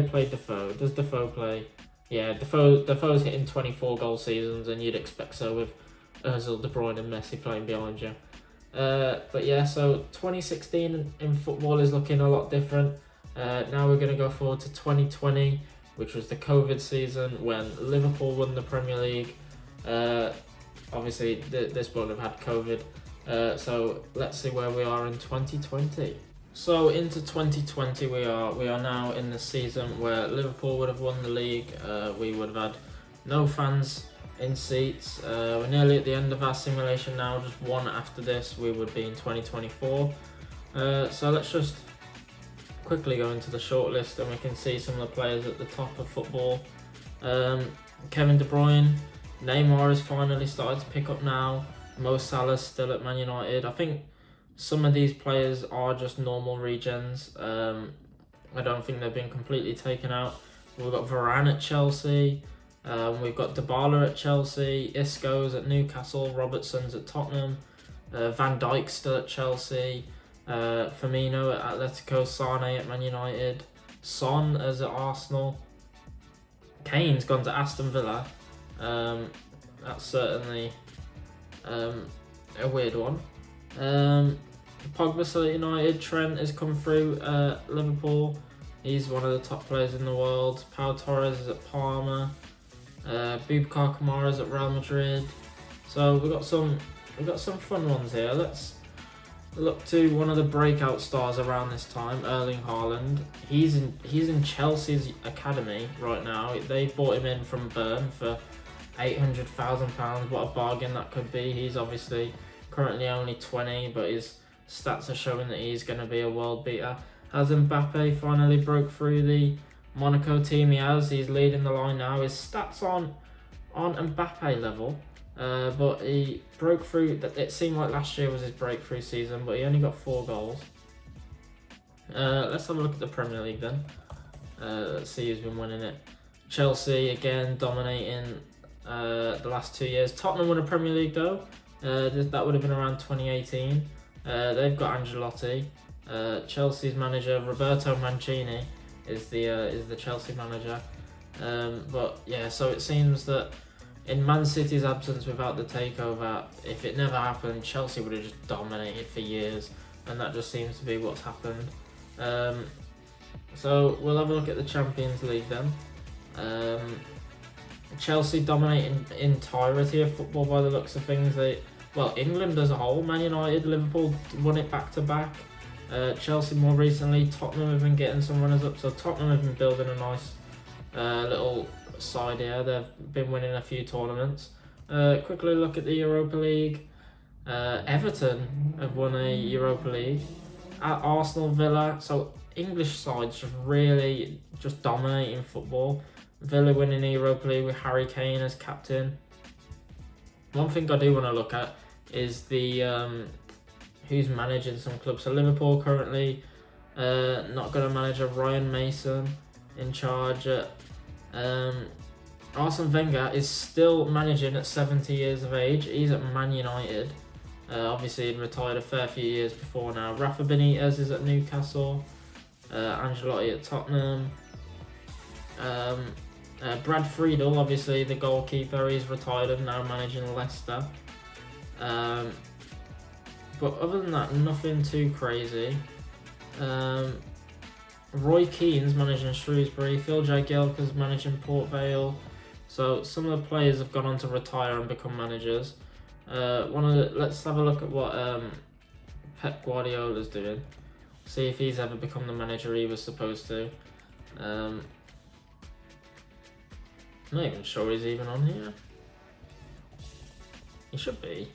played Defoe. Does Defoe play? Yeah, Defoe's hitting 24-goal seasons, and you'd expect so with Ozil, De Bruyne, and Messi playing behind you. But yeah, so 2016 in football is looking a lot different. Now we're going to go forward to 2020, which was the COVID season when Liverpool won the Premier League. Obviously, this won't have had COVID. So let's see where we are in 2020. So into 2020, we are now in the season where Liverpool would have won the league. We would have had no fans in seats. We're nearly at the end of our simulation now. Just one after this, we would be in 2024. So let's just quickly go into the shortlist, and we can see some of the players at the top of football. Kevin De Bruyne, Neymar has finally started to pick up now. Mo Salah's still at Man United. I think some of these players are just normal regens. I don't think they've been completely taken out. We've got Varane at Chelsea. We've got Dybala at Chelsea. Isco's at Newcastle. Robertson's at Tottenham. Van Dijk's still at Chelsea. Firmino at Atletico. Sane at Man United. Son is at Arsenal. Kane's gone to Aston Villa. That's certainly a weird one. Pogba still at United. Trent has come through Liverpool. He's one of the top players in the world. Pau Torres is at Parma. Boubacar Kamara is at Real Madrid. So we've got some fun ones here. Let's look to one of the breakout stars around this time, Erling Haaland. He's in Chelsea's academy right now. They bought him in from Bern for £800,000. What a bargain that could be. He's obviously currently only 20, but his stats are showing that he's going to be a world beater. Has Mbappe finally broke through the Monaco team? He's leading the line now. His stats on Mbappe level, but he broke through. It seemed like last year was his breakthrough season, but he only got 4 goals. Let's have a look at the Premier League then. Let's see who's been winning it. Chelsea again dominating the last 2 years. Tottenham won a Premier League though. That would have been around 2018. They've got Ancelotti. Chelsea's manager Roberto Mancini is the Chelsea manager. But yeah, so it seems that in Man City's absence without the takeover, if it never happened, Chelsea would have just dominated for years, and that just seems to be what's happened. So we'll have a look at the Champions League then. Chelsea dominating entirety of football by the looks of things. England as a whole, Man United, Liverpool won it back to back. Chelsea more recently, Tottenham have been getting some runners up. So Tottenham have been building a nice little side here. They've been winning a few tournaments. Quickly look at the Europa League. Everton have won a Europa League. At Arsenal, Villa. So English sides just really just dominating football. Villa winning the Europa League with Harry Kane as captain. One thing I do want to look at is the who's managing some clubs. So Liverpool currently not got a manager. Ryan Mason in charge. Arsene Wenger is still managing at 70 years of age. He's at Man United. Obviously he'd retired a fair few years before now. Rafa Benitez is at Newcastle. Ancelotti at Tottenham. Brad Friedel, obviously the goalkeeper, he's retired and now managing Leicester. But other than that, nothing too crazy. Roy Keane's managing Shrewsbury. Phil Jagielka's managing Port Vale. So some of the players have gone on to retire and become managers. Let's have a look at what Pep Guardiola's doing. See if he's ever become the manager he was supposed to. I'm not even sure he's even on here. He should be.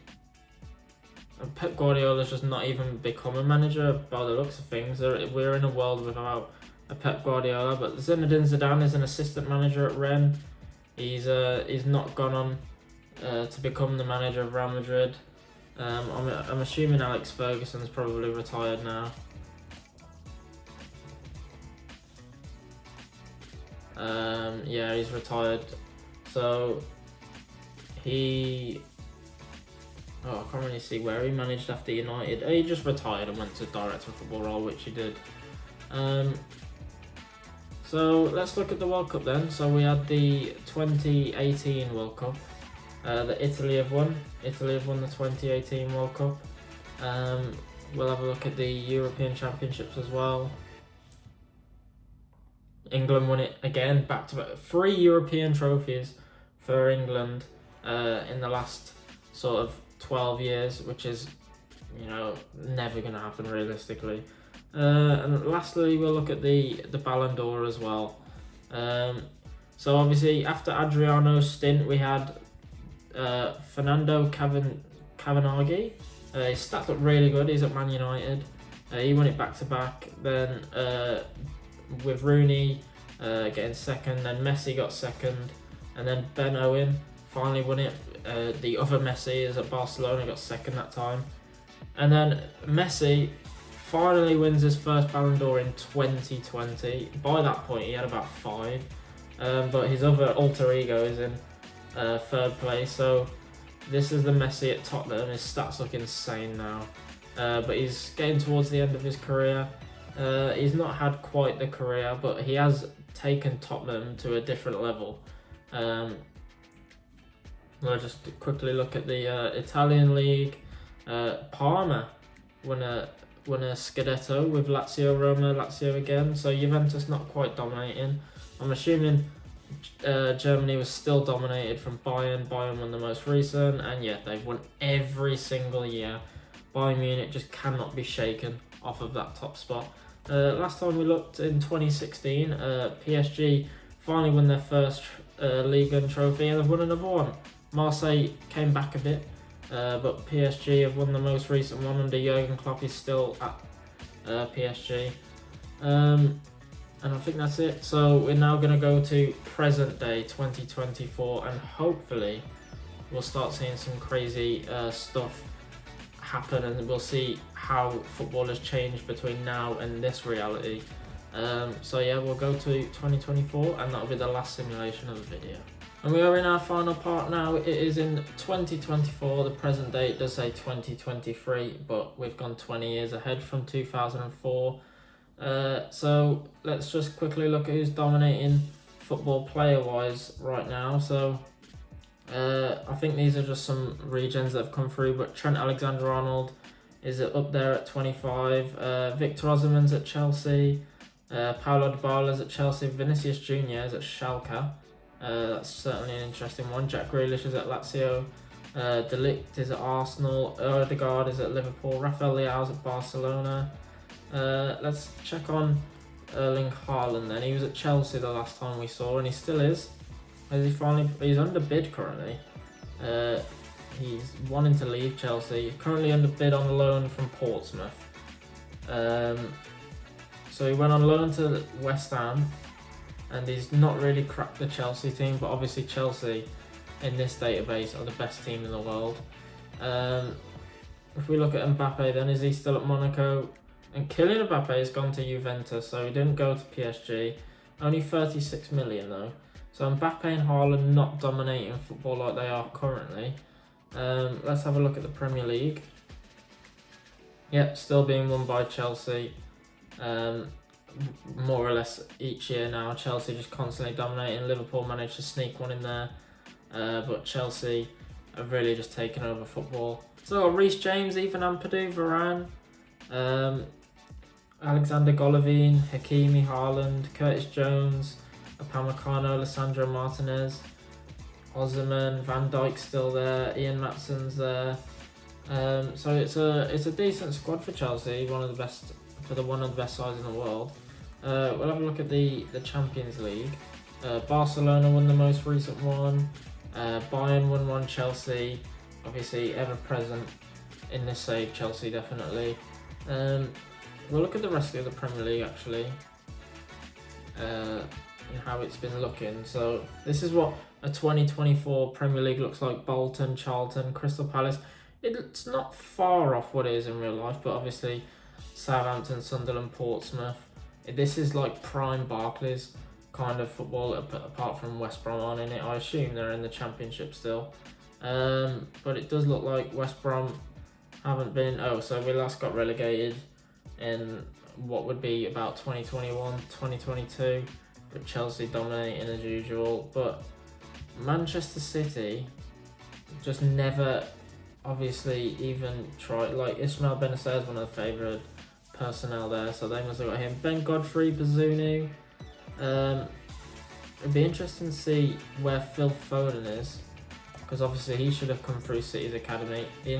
And Pep Guardiola's just not even become a manager by the looks of things. We're in a world without a Pep Guardiola, but Zinedine Zidane is an assistant manager at Rennes. He's not gone on to become the manager of Real Madrid. I'm assuming Alex Ferguson's probably retired now. Yeah, he's retired. So I can't really see where he managed after United. He just retired and went to director of football role, which he did. So let's look at the World Cup then. So we had the 2018 World Cup that Italy have won. Italy have won the 2018 World Cup. We'll have a look at the European Championships as well. England won it again, back to back. 3 European trophies for England in the last sort of 12 years, which is, never going to happen realistically. And lastly, we'll look at the Ballon d'Or as well. So obviously, after Adriano's stint, we had Fernando Cavanaghi. His stats look really good. He's at Man United. He won it back to back. Then with Rooney getting second, then Messi got second, and then Ben Owen finally won it. The other Messi is at Barcelona, got second that time. And then Messi finally wins his first Ballon d'Or in 2020. By that point, he had about 5. But his other alter ego is in 3rd place. So this is the Messi at Tottenham. His stats look insane now. But he's getting towards the end of his career. He's not had quite the career, but he has taken Tottenham to a different level. We'll just quickly look at the Italian league. Parma won a Scudetto with Lazio, Roma, Lazio again. So Juventus not quite dominating. I'm assuming Germany was still dominated from Bayern. Bayern won the most recent, and yeah, they've won every single year. Bayern Munich just cannot be shaken off of that top spot. Last time we looked in 2016, PSG finally won their first Ligue 1 trophy, and they've won another one. Marseille came back a bit, but PSG have won the most recent one under Jurgen Klopp. He's still at PSG. And I think that's it. So we're now going to go to present day 2024, and hopefully we'll start seeing some crazy stuff happen, and we'll see how football has changed between now and this reality. So yeah, we'll go to 2024, and that'll be the last simulation of the video. And we are in our final part now. It is in 2024. The present date does say 2023, but we've gone 20 years ahead from 2004. So let's just quickly look at who's dominating football player-wise right now. So I think these are just some regens that have come through, but Trent Alexander-Arnold is up there at 25. Victor Osimhen's at Chelsea. Paulo Dybala's at Chelsea. Vinicius Junior is at Schalke. That's certainly an interesting one. Jack Grealish is at Lazio. De Ligt is at Arsenal. Odegaard is at Liverpool. Rafael Leao's at Barcelona. Let's check on Erling Haaland then. He was at Chelsea the last time we saw, and he still is. He's under bid currently. He's wanting to leave Chelsea. He's currently under bid on loan from Portsmouth. So he went on loan to West Ham, and he's not really cracked the Chelsea team, but obviously Chelsea in this database are the best team in the world. If we look at Mbappe then, is he still at Monaco? And Kylian Mbappe has gone to Juventus, so he didn't go to PSG. Only 36 million though. So Mbappe and Haaland not dominating football like they are currently. Let's have a look at the Premier League. Yep, still being won by Chelsea. More or less each year now. Chelsea just constantly dominating. Liverpool managed to sneak one in there. But Chelsea have really just taken over football. So Reece James, Ethan Ampadu, Varane. Alexander Golovin, Hakimi, Haaland, Curtis Jones, Upamecano, Alessandro Martinez, Osimhen, Van Dijk still there, Ian Matson's there. So it's a decent squad for Chelsea, one of the best sides in the world. We'll have a look at the Champions League. Barcelona won the most recent one. Bayern won one. Chelsea, obviously ever present in this save, Chelsea definitely. We'll look at the rest of the Premier League actually, and how it's been looking. So this is what a 2024 Premier League looks like. Bolton, Charlton, Crystal Palace. It's not far off what it is in real life, but obviously Southampton, Sunderland, Portsmouth. This is like prime Barclays kind of football, apart from West Brom on in it. I assume they're in the Championship still. But it does look like West Brom haven't been... so we last got relegated in what would be about 2021, 2022, with Chelsea dominating as usual. But Manchester City just never obviously even tried. Like, Ismail Benacer is one of the favourite personnel there, so they must have got him. Ben Godfrey, Bazunu. It'd be interesting to see where Phil Foden is, because obviously he should have come through City's academy. He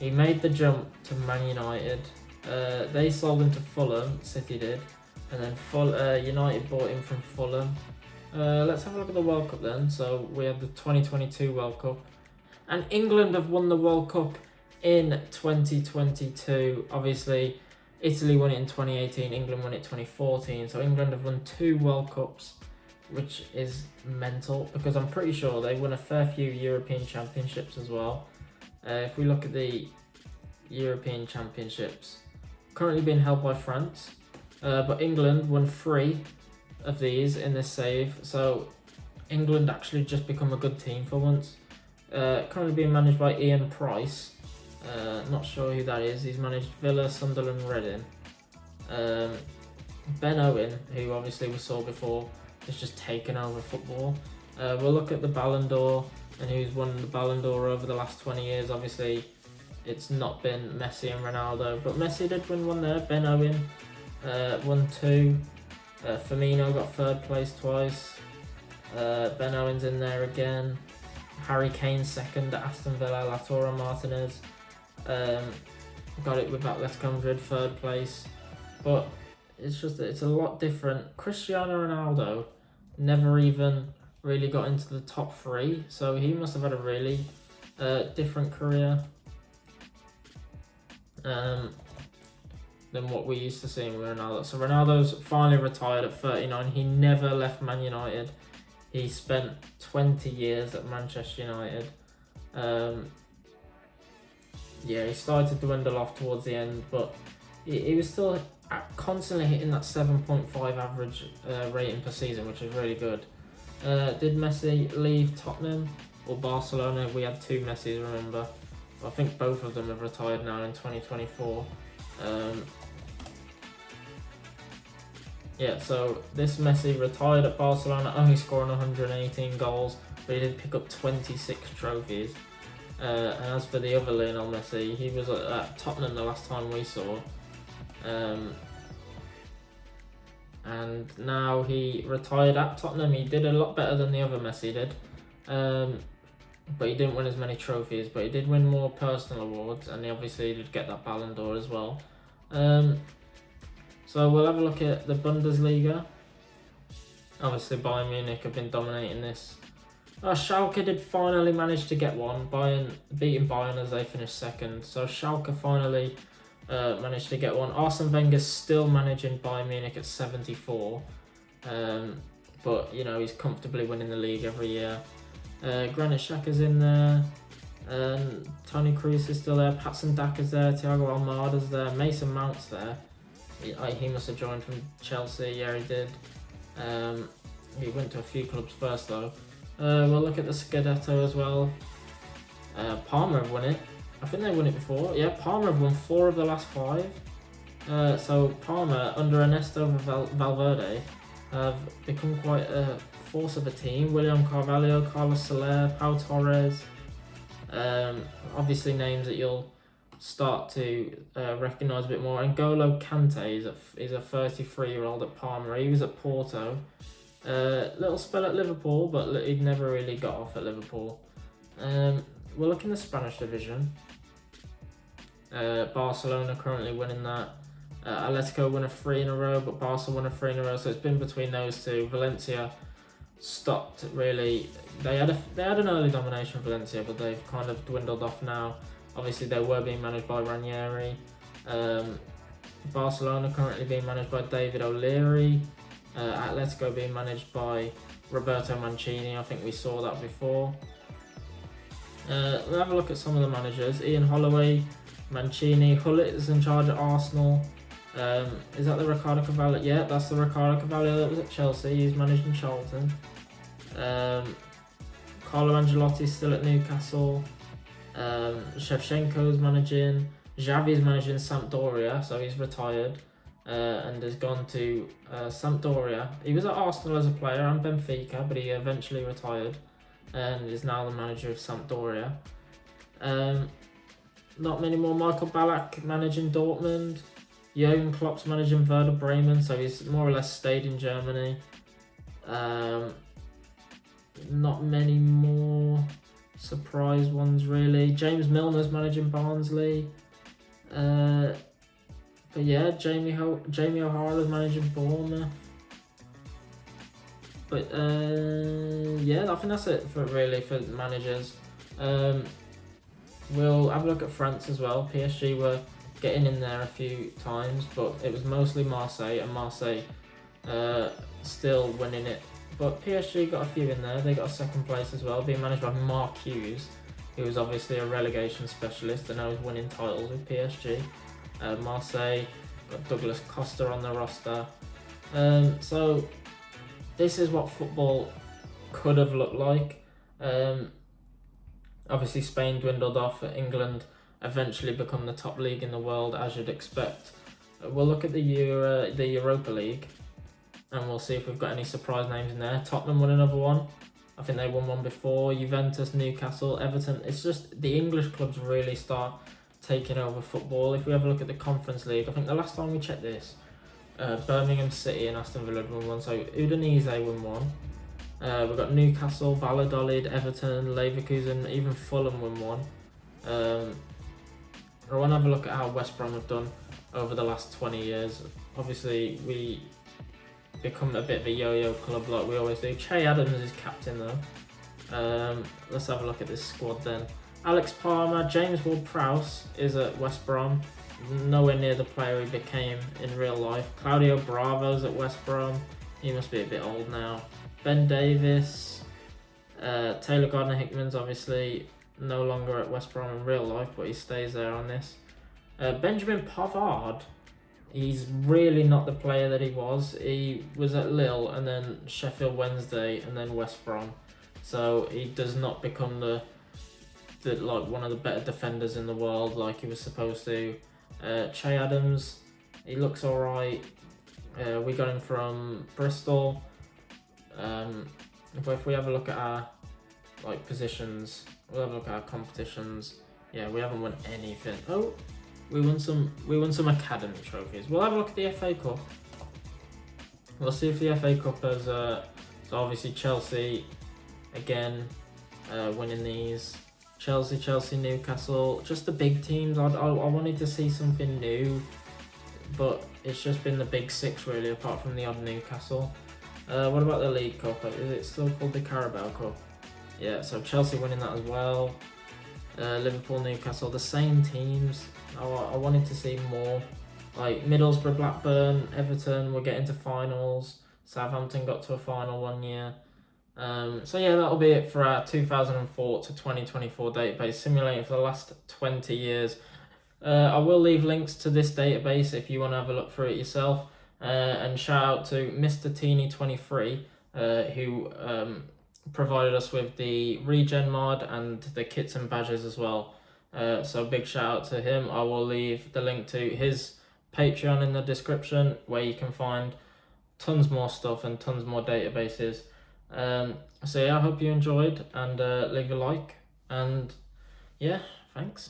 made the jump to Man United. They sold him to Fulham, City did, and then United bought him from Fulham. Let's have a look at the World Cup then. So we have the 2022 World Cup, and England have won the World Cup in 2022. Obviously, Italy won it in 2018, England won it 2014. So England have won 2 World Cups, which is mental, because I'm pretty sure they won a fair few European Championships as well. If we look at the European Championships, currently being held by France, but England won 3 of these in this save. So England actually just become a good team for once. Currently being managed by Ian Price. Not sure who that is. He's managed Villa, Sunderland, Reading. Ben Owen, who obviously we saw before, has just taken over football. We'll look at the Ballon d'Or and who's won the Ballon d'Or over the last 20 years. Obviously, it's not been Messi and Ronaldo, but Messi did win one there. Ben Owen won 2. Firmino got 3rd place twice. Ben Owen's in there again. Harry Kane 2nd at Aston Villa. Lautaro Martinez got it with Atletico Madrid 3rd place. But it's a lot different. Cristiano Ronaldo never even really got into the top 3, so he must have had a really different career than what we used to see with Ronaldo. So Ronaldo's finally retired at 39. He never left Man United. He spent 20 years at Manchester United. He started to dwindle off towards the end, but he was still constantly hitting that 7.5 average rating per season, which is really good. Did Messi leave Tottenham or Barcelona? We had 2 Messis, remember. I think both of them have retired now in 2024. So this Messi retired at Barcelona, only scoring 118 goals, but he did pick up 26 trophies. And as for the other Lionel Messi, he was at Tottenham the last time we saw. And now he retired at Tottenham. He did a lot better than the other Messi did. But he didn't win as many trophies, but he did win more personal awards, and he obviously did get that Ballon d'Or as well. So we'll have a look at the Bundesliga. Obviously Bayern Munich have been dominating this. Schalke did finally manage to get one, beating Bayern as they finished 2nd. So Schalke finally managed to get one. Arsene Wenger's still managing Bayern Munich at 74. But, he's comfortably winning the league every year. Granit Xhaka's in there. Toni Kroos is still there. Patson Daka's there. Thiago Almada's there. Mason Mount's there. He must have joined from Chelsea. Yeah, he did. He went to a few clubs first, though. We'll look at the Scudetto as well. Parma have won it. I think they won it before. Yeah, Parma have won 4 of the last 5. So Parma, under Ernesto Valverde, have become quite a force of a team. William Carvalho, Carlos Soler, Pau Torres. Obviously names that you'll start to recognise a bit more. N'Golo Kante is a 33-year-old at Parma. He was at Porto. Little spell at Liverpool, but he'd never really got off at Liverpool. We'll look in the Spanish division. Barcelona currently winning that. Atletico won a 3 in a row, but Barca won a 3 in a row, so it's been between those 2. Valencia stopped really. They had an early domination of Valencia, but they've kind of dwindled off now. Obviously, they were being managed by Ranieri. Barcelona currently being managed by David O'Leary. Atletico being managed by Roberto Mancini. I think we saw that before. We'll have a look at some of the managers. Ian Holloway, Mancini. Hullet is in charge at Arsenal. Is that the Ricardo Cavallo? Yeah, that's the Ricardo Cavallo that was at Chelsea. He's managed in Charlton. Carlo Ancelotti's still at Newcastle. Shevchenko's managing. Xavi's managing Sampdoria, so he's retired and has gone to Sampdoria. He was at Arsenal as a player and Benfica, but he eventually retired and is now the manager of Sampdoria. Not many more. Michael Ballack managing Dortmund. Jurgen Klopp's managing Werder Bremen, so he's more or less stayed in Germany. Not many more surprise ones really. James Milner's managing Barnsley. But yeah, Jamie O'Hara's managing Bournemouth. But yeah, I think that's it for managers. We'll have a look at France as well. PSG were getting in there a few times, but it was mostly Marseille, and Marseille still winning it. But PSG got a few in there. They got a second place as well, being managed by Mark Hughes, who was obviously a relegation specialist and now is winning titles with PSG. Marseille got Douglas Costa on the roster. So this is what football could have looked like. Obviously Spain dwindled off. England eventually become the top league in the world, as you'd expect. We'll look at the Europa League and we'll see if we've got any surprise names in there. Tottenham won another one. I think they won one before. Juventus, Newcastle, Everton. It's just the English clubs really start taking over football. If we have a look at the Conference League, I think the last time we checked this, Birmingham City and Aston Villa won one. So Udinese won one. We've got Newcastle, Valladolid, Everton, Leverkusen, even Fulham won one. I want to have a look at how West Brom have done over the last 20 years. Obviously, we become a bit of a yo-yo club like we always do. Che Adams is captain though. Let's have a look at this squad then. Alex Palmer, James Ward-Prowse is at West Brom. Nowhere near the player he became in real life. Claudio Bravo's at West Brom. He must be a bit old now. Ben Davis. Taylor Gardner-Hickman's obviously no longer at West Brom in real life, but he stays there on this. Benjamin Pavard. He's really not the player that he was. He was at Lille and then Sheffield Wednesday and then West Brom. So he does not become the like one of the better defenders in the world like he was supposed to. Che Adams, he looks alright. We got him from Bristol. But if we have a look at our like positions, we'll have a look at our competitions. Yeah, we haven't won anything. Oh, we won some academy trophies. We'll have a look at the FA Cup. We'll see if the FA Cup has so obviously Chelsea again winning these. Chelsea, Newcastle, just the big teams. I wanted to see something new, but it's just been the big six really, apart from the odd Newcastle. What about the League Cup? Is it still called the Carabao Cup? Yeah, so Chelsea winning that as well. Liverpool, Newcastle, the same teams. I wanted to see more. Like Middlesbrough, Blackburn, Everton were getting to finals. Southampton got to a final one year. So yeah, that'll be it for our 2004 to 2024 database, simulating for the last 20 years. I will leave links to this database if you want to have a look through it yourself. And shout out to Mr. Teeny23, who provided us with the regen mod and the kits and badges as well. So big shout out to him. I will leave the link to his Patreon in the description, where you can find tons more stuff and tons more databases. So yeah, I hope you enjoyed, and leave a like, and yeah, thanks.